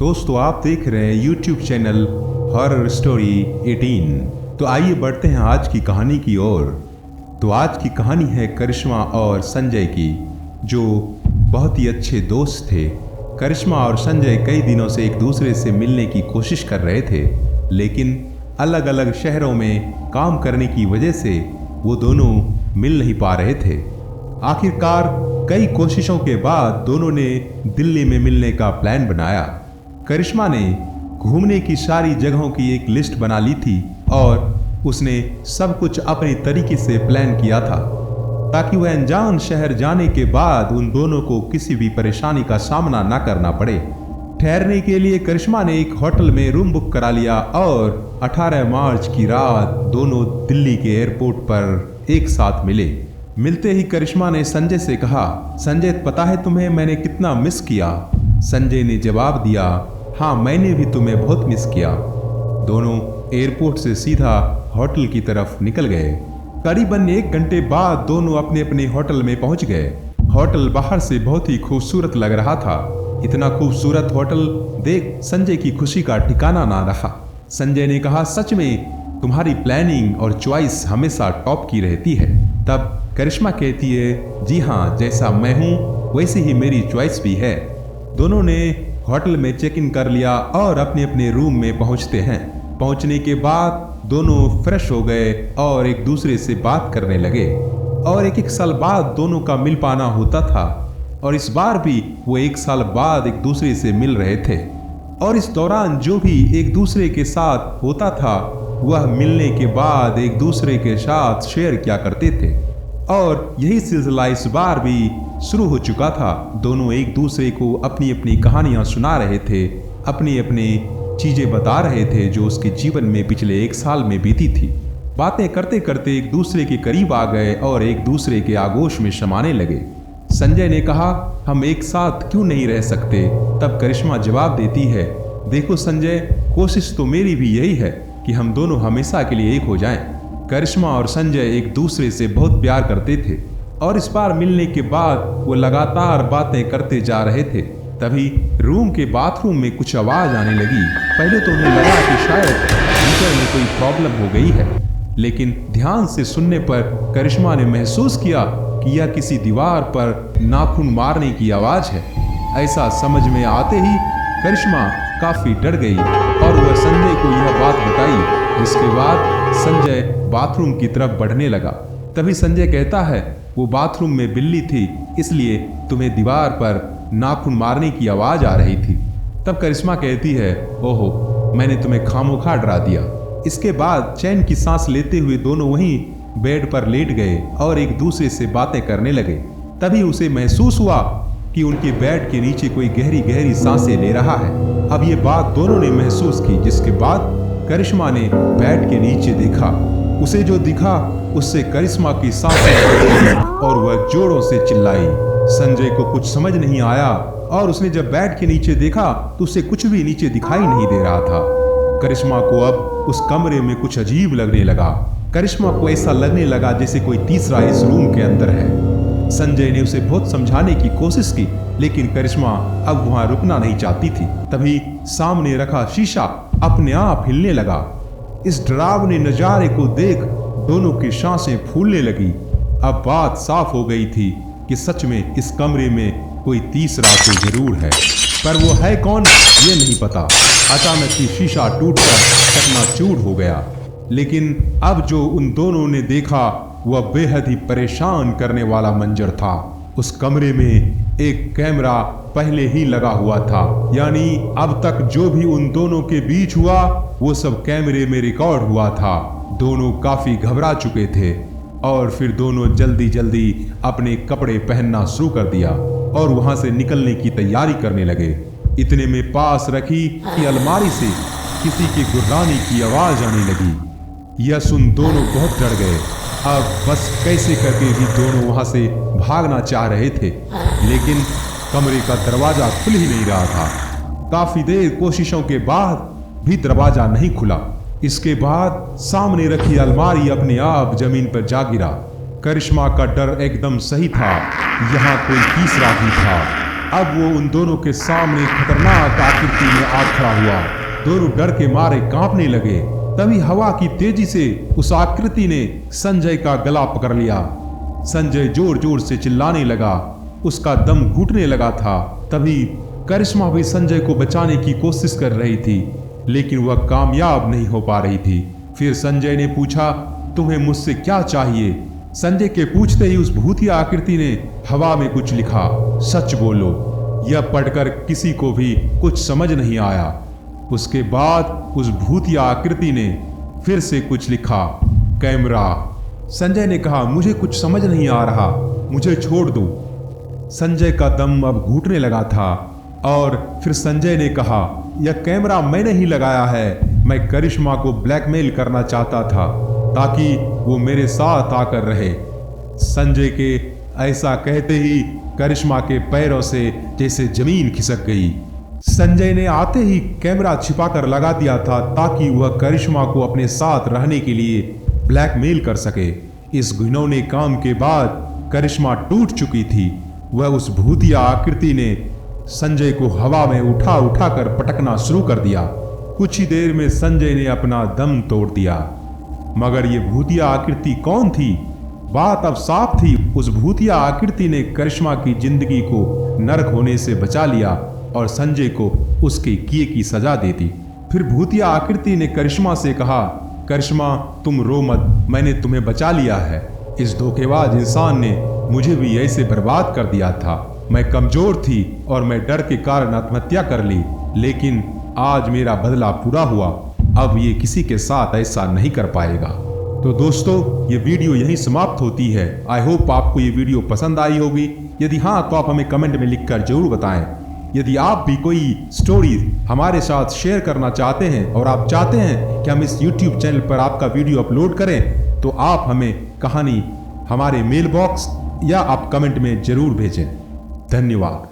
दोस्तों आप देख रहे हैं YouTube चैनल हॉरर स्टोरी 18। तो आइए बढ़ते हैं आज की कहानी की ओर। तो आज की कहानी है करिश्मा और संजय की, जो बहुत ही अच्छे दोस्त थे। करिश्मा और संजय कई दिनों से एक दूसरे से मिलने की कोशिश कर रहे थे, लेकिन अलग अलग शहरों में काम करने की वजह से वो दोनों मिल नहीं पा रहे थे। आखिरकार कई कोशिशों के बाद दोनों ने दिल्ली में मिलने का प्लान बनाया। करिश्मा ने घूमने की सारी जगहों की एक लिस्ट बना ली थी और उसने सब कुछ अपने तरीके से प्लान किया था, ताकि वह अनजान शहर जाने के बाद उन दोनों को किसी भी परेशानी का सामना न करना पड़े। ठहरने के लिए करिश्मा ने एक होटल में रूम बुक करा लिया और 18 मार्च की रात दोनों दिल्ली के एयरपोर्ट पर एक साथ मिले। मिलते ही करिश्मा ने संजय से कहा, संजय पता है तुम्हें मैंने कितना मिस किया। संजय ने जवाब दिया, हाँ मैंने भी तुम्हें बहुत मिस किया। दोनों एयरपोर्ट से सीधा होटल की तरफ निकल गए। करीबन 1 घंटे बाद दोनों अपने अपने होटल में पहुंच गए। होटल बाहर से बहुत ही खूबसूरत लग रहा था। इतना खूबसूरत होटल देख संजय की खुशी का ठिकाना ना रहा। संजय ने कहा, सच में तुम्हारी प्लानिंग और चॉइस हमेशा टॉप की रहती है। तब करिश्मा कहती है, जी हाँ जैसा मैं हूँ वैसे ही मेरी चॉइस भी है। दोनों ने होटल में चेक इन कर लिया और अपने अपने रूम में पहुंचते हैं। पहुंचने के बाद दोनों फ्रेश हो गए और एक दूसरे से बात करने लगे। और एक साल बाद दोनों का मिल पाना होता था, और इस बार भी वो 1 साल बाद एक दूसरे से मिल रहे थे। और इस दौरान जो भी एक दूसरे के साथ होता था वह मिलने के बाद एक दूसरे के साथ शेयर किया करते थे। और यही सिलसिला इस बार भी शुरू हो चुका था। दोनों एक दूसरे को अपनी अपनी कहानियां सुना रहे थे, अपनी अपनी चीजें बता रहे थे जो उसके जीवन में पिछले 1 साल में बीती थी। बातें करते करते एक दूसरे के करीब आ गए और एक दूसरे के आगोश में समाने लगे। संजय ने कहा, हम एक साथ क्यों नहीं रह सकते। तब करिश्मा जवाब देती है, देखो संजय, कोशिश तो मेरी भी यही है कि हम दोनों हमेशा के लिए एक हो जाएं। करिश्मा और संजय एक दूसरे से बहुत प्यार करते थे और इस बार मिलने के बाद वो लगातार बातें करते जा रहे थे। तभी रूम के बाथरूम में कुछ आवाज आने लगी। पहले तो उन्हें लगा कि शायद हीटर में कोई प्रॉब्लम हो गई है, लेकिन ध्यान से सुनने पर करिश्मा ने महसूस किया कि यह किसी दीवार पर नाखून मारने की आवाज है। ऐसा समझ में आते ही करिश्मा काफी डर गई और वह संजय को यह बात बताई, जिसके बाद संजय बाथरूम की तरफ बढ़ने लगा। तभी संजय कहता है, वो बाथरूम में बिल्ली थी, इसलिए तुम्हें दीवार पर नाखून मारने की आवाज आ रही थी। तब करिश्मा कहती है, ओहो मैंने तुम्हें खामोखा डरा दिया। इसके बाद चैन की सांस लेते हुए दोनों वहीं बेड पर लेट गए और एक दूसरे से बातें करने लगे। तभी उसे महसूस हुआ कि उनके बेड के नीचे कोई गहरी गहरी सांसें ले रहा है। अब ये बात दोनों ने महसूस की, जिसके बाद करिश्मा ने बेड के नीचे देखा। उसे जो दिखा उससे करिश्मा की सांसें और वह जोरों से चिल्लाई। संजय को कुछ समझ नहीं आया और उसने जब बेड के नीचे देखा तो उसे कुछ भी नीचे दिखाई नहीं दे रहा था। करिश्मा को अब उस कमरे में कुछ अजीब लगने लगा। करिश्मा को ऐसा लगने लगा जैसे कोई तीसरा इस रूम के अंदर है। संजय ने उसे बहुत समझाने की कोशिश की, लेकिन करिश्मा अब वहां रुकना नहीं चाहती थी। तभी सामने रखा शीशा अपने आप हिलने लगा। इस डरावने नजारे को देख दोनों की सांसें फूलने लगी। अब बात साफ हो गई थी कि सच में इस कमरे में कोई तीसरा तो जरूर है, पर वो है कौन ये नहीं पता। अचानक ही शीशा टूटकर चकनाचूर हो गया। लेकिन अब जो उन दोनों ने देखा वह बेहद ही परेशान करने वाला मंजर था। उस कमरे में एक कैमरा पहले ही लगा हुआ था, यानी अब तक जो भी उन दोनों के बीच हुआ वो सब कैमरे में रिकॉर्ड हुआ था। दोनों काफी घबरा चुके थे और फिर दोनों जल्दी जल्दी अपने कपड़े पहनना शुरू कर दिया और वहां से निकलने की तैयारी करने लगे। इतने में पास रखी कि अलमारी से किसी के गुर्राने की आवाज आने लगी। यह सुन दोनों बहुत डर गए। अब बस कैसे करके भी दोनों वहां से भागना चाह रहे थे, लेकिन कमरे का दरवाजा खुल ही नहीं रहा था। काफी देर कोशिशों के बाद भी दरवाजा नहीं खुला। इसके बाद सामने रखी अलमारी अपने आप जमीन पर जा गिरा। करिश्मा का डर एकदम सही था, यहाँ कोई तीसरा भी था। अब वो उन दोनों के सामने खतरनाक आकृति में आ खड़ा हुआ। दोनों डर के मारे कांपने लगे। तभी हवा की तेजी से उस आकृति ने संजय का गला पकड़ लिया। संजय जोर जोर से चिल्लाने लगा, उसका दम घुटने लगा था। तभी करिश्मा भी संजय को बचाने की कोशिश कर रही थी, लेकिन वह कामयाब नहीं हो पा रही थी। फिर संजय ने पूछा, तुम्हें मुझसे क्या चाहिए? संजय के पूछते ही उस भूतिया आकृति ने हवा में कुछ लिखा, सच बोलो। यह पढ़कर किसी को भी कुछ समझ नहीं आया। उसके बाद उस भूतिया आकृति ने फिर से कुछ लिखा, कैमरा। संजय ने कहा, मुझे कुछ समझ नहीं आ रहा, मुझे छोड़ दो। संजय का दम अब घुटने लगा था और फिर संजय ने कहा, यह कैमरा मैंने ही लगाया है। मैं करिश्मा को ब्लैकमेल करना चाहता था ताकि वो मेरे साथ आकर रहे। संजय के ऐसा कहते ही करिश्मा के पैरों से जैसे जमीन खिसक गई। संजय ने आते ही कैमरा छिपाकर लगा दिया था ताकि वह करिश्मा को अपने साथ रहने के लिए ब्लैकमेल कर सके। इस घिनौने काम के बाद करिश्मा टूट चुकी थी। वह उस भूतिया आकृति ने संजय को हवा में उठा उठा कर पटकना शुरू कर दिया। कुछ ही देर में संजय ने अपना दम तोड़ दिया। मगर ये भूतिया आकृति कौन थी? बात अब साफ थी। उस भूतिया आकृति ने करिश्मा की जिंदगी को नरक होने से बचा लिया और संजय को उसके किए की सजा दे दी। फिर भूतिया आकृति ने करिश्मा से कहा, करिश्मा तुम रो मत, मैंने तुम्हें बचा लिया है। इस धोखेबाज इंसान ने मुझे भी ऐसे बर्बाद कर दिया था। मैं कमजोर थी और मैं डर के कारण आत्महत्या कर ली, लेकिन आज मेरा बदला पूरा हुआ। अब ये किसी के साथ ऐसा नहीं कर पाएगा। तो दोस्तों, ये वीडियो यहीं समाप्त होती है। आई होप आपको ये वीडियो पसंद आई होगी। यदि हाँ तो आप हमें कमेंट में लिखकर जरूर बताएं। यदि आप भी कोई स्टोरी हमारे साथ शेयर करना चाहते हैं और आप चाहते हैं कि हम इस YouTube चैनल पर आपका वीडियो अपलोड करें, तो आप हमें कहानी हमारे मेल बॉक्स या आप कमेंट में जरूर भेजें। धन्यवाद।